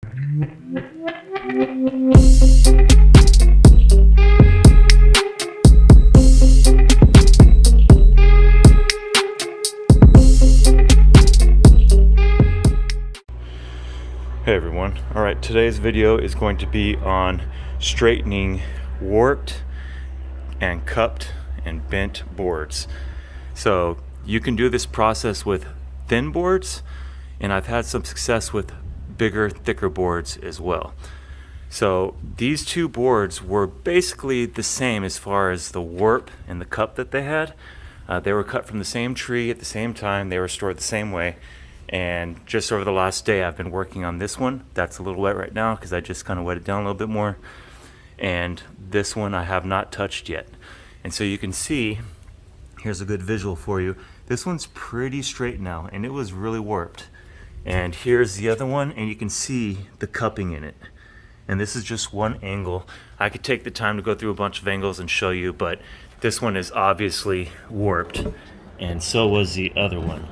Hey everyone. Alright, today's video is going to be on straightening warped and cupped and bent boards. So you can do this process with thin boards, and I've had some success with bigger, thicker boards as well. So these two boards were basically the same as far as the warp and the cup that they had. They were cut from the same tree at the same time. They were stored the same way. And just over the last day, I've been working on this one. That's a little wet right now because I just kind of wet it down a little bit more. And this one I have not touched yet. And so you can see, here's a good visual for you. This one's pretty straight now, and it was really warped. And here's the other one, and you can see the cupping in it. And this is just one angle. I could take the time to go through a bunch of angles and show you, but this one is obviously warped, and so was the other one.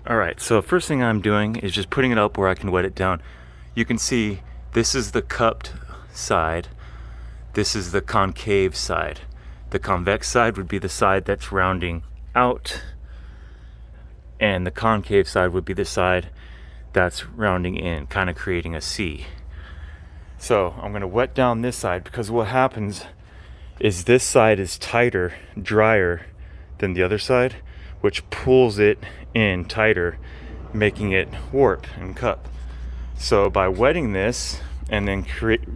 Alright, so first thing I'm doing is just putting it up where I can wet it down. You can see this is the cupped side, this is the concave side. The convex side would be the side that's rounding out, and the concave side would be the side that's rounding in, kind of creating a C. So I'm going to wet down this side because what happens is this side is tighter, drier than the other side, which pulls it in tighter, making it warp and cup. So by wetting this and then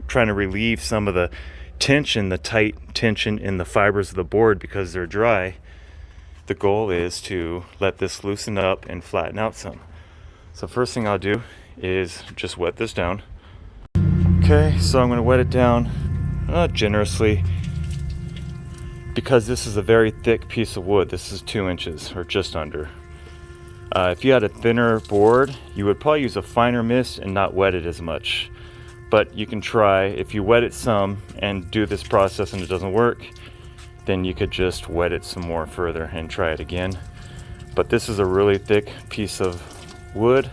trying to relieve some of the tension, the tight tension in the fibers of the board because they're dry, the goal is to let this loosen up and flatten out some. So first thing I'll do is just wet this down. Okay, so I'm going to wet it down generously because this is a very thick piece of wood. This is 2 inches or just under. If you had a thinner board, you would probably use a finer mist and not wet it as much. But you can try, if you wet it some and do this process and it doesn't work, then you could just wet it some more further and try it again. But this is a really thick piece of wood,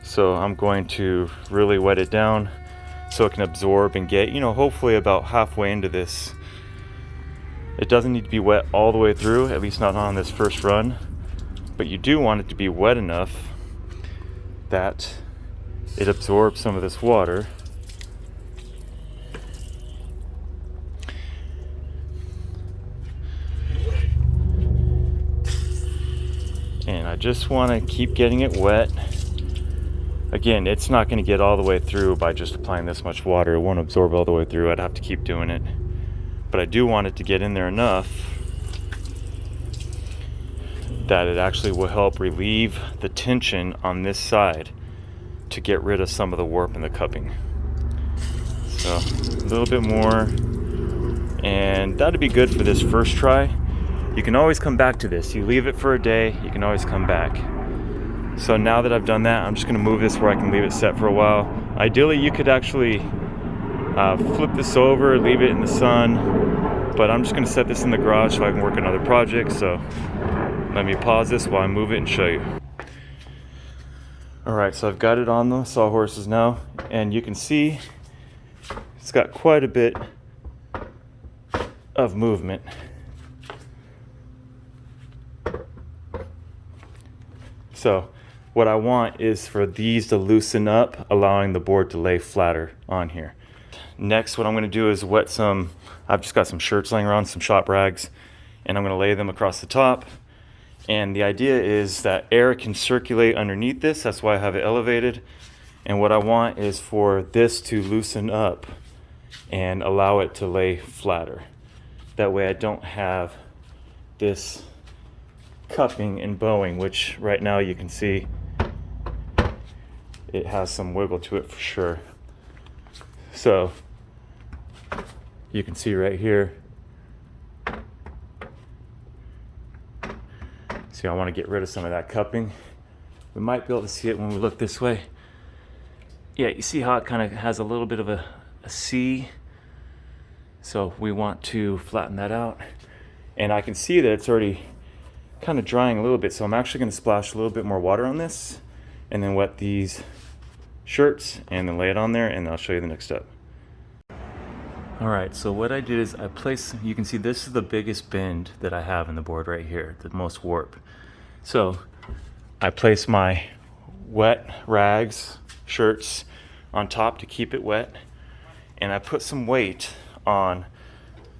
so I'm going to really wet it down so it can absorb and get, hopefully about halfway into this. It doesn't need to be wet all the way through, at least not on this first run, but you do want it to be wet enough that it absorbs some of this water. And I just want to keep getting it wet. Again, it's not going to get all the way through by just applying this much water. It won't absorb all the way through. I'd have to keep doing it. But I do want it to get in there enough that it actually will help relieve the tension on this side to get rid of some of the warp in the cupping. So a little bit more, and that'd be good for this first try. You can always come back to this. You leave it for a day, you can always come back. So now that I've done that, I'm just going to move this where I can leave it set for a while. Ideally, you could actually flip this over, leave it in the sun, but I'm just going to set this in the garage so I can work on other projects. So let me pause this while I move it and show you. Alright, so I've got it on the sawhorses now, and you can see it's got quite a bit of movement. So what I want is for these to loosen up, allowing the board to lay flatter on here. Next, what I'm going to do is wet some, I've just got some shirts laying around, some shop rags, and I'm going to lay them across the top. And the idea is that air can circulate underneath this, that's why I have it elevated. And what I want is for this to loosen up and allow it to lay flatter. That way I don't have this cupping and bowing, which right now you can see it has some wiggle to it for sure. So you can see right here. See, I want to get rid of some of that cupping. We might be able to see it when we look this way. Yeah, you see how it kind of has a little bit of a C. So we want to flatten that out. And I can see that it's already kind of drying a little bit, so I'm actually going to splash a little bit more water on this and then wet these shirts and then lay it on there, and I'll show you the next step. Alright, so what I did is I placed, you can see this is the biggest bend that I have in the board right here, the most warp. So I placed my wet rags, shirts on top to keep it wet, and I put some weight on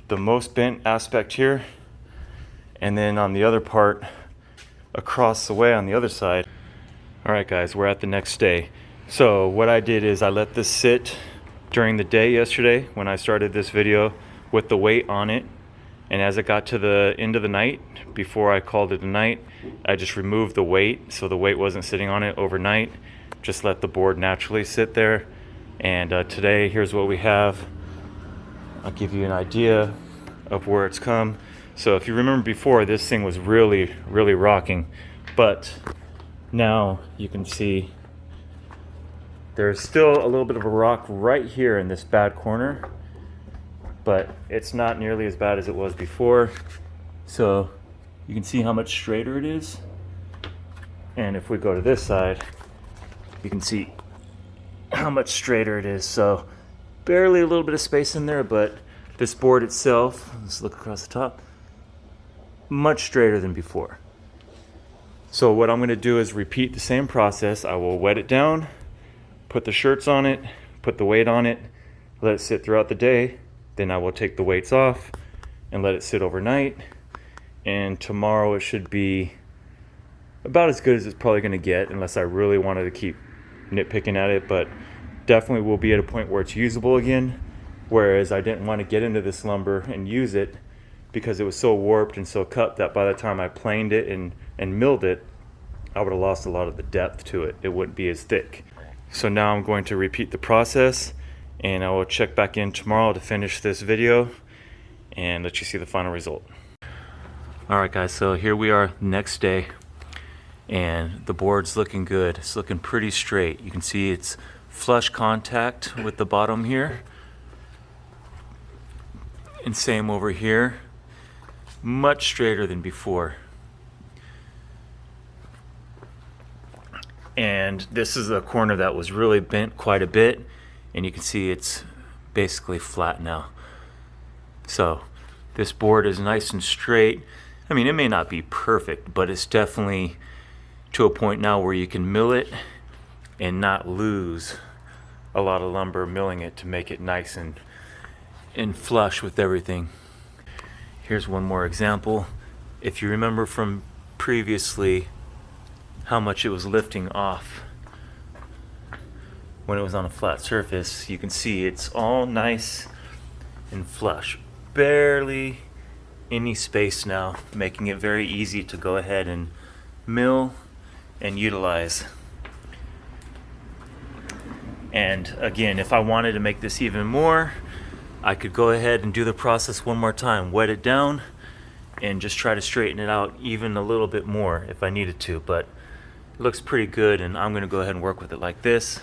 the most bent aspect here, and then on the other part across the way on the other side. Alright guys, we're at the next day. So what I did is I let this sit during the day yesterday when I started this video with the weight on it, and as it got to the end of the night, before I called it a night, I just removed the weight so the weight wasn't sitting on it overnight. Just let the board naturally sit there. And today, here's what we have. I'll give you an idea of where it's come. So if you remember before, this thing was really rocking, but now you can see there's still a little bit of a rock right here in this bad corner, but it's not nearly as bad as it was before. So you can see how much straighter it is. And if we go to this side, you can see how much straighter it is. So barely a little bit of space in there, but this board itself, let's look across the top, much straighter than before. So what I'm going to do is repeat the same process. I will wet it down, put the shirts on it, put the weight on it, let it sit throughout the day. Then I will take the weights off and let it sit overnight. And tomorrow it should be about as good as it's probably going to get, unless I really wanted to keep nitpicking at it. But definitely will be at a point where it's usable again. Whereas I didn't want to get into this lumber and use it because it was so warped and so cut that by the time I planed it and milled it, I would have lost a lot of the depth to it. It wouldn't be as thick. So now I'm going to repeat the process, and I will check back in tomorrow to finish this video and let you see the final result. Alright guys, so here we are next day, and the board's looking good. It's looking pretty straight. You can see it's flush contact with the bottom here. And same over here. Much straighter than before. And this is a corner that was really bent quite a bit, and you can see it's basically flat now. So this board is nice and straight. I mean, it may not be perfect, but it's definitely to a point now where you can mill it and not lose a lot of lumber milling it to make it nice and flush with everything. Here's one more example. If you remember from previously how much it was lifting off when it was on a flat surface, you can see it's all nice and flush. Barely any space now, making it very easy to go ahead and mill and utilize. And again, if I wanted to make this even more, I could go ahead and do the process one more time, wet it down, and just try to straighten it out even a little bit more if I needed to. But it looks pretty good, and I'm going to go ahead and work with it like this.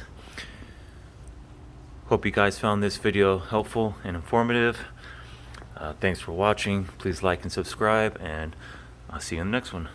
Hope you guys found this video helpful and informative. Thanks for watching. Please like and subscribe, and I'll see you in the next one.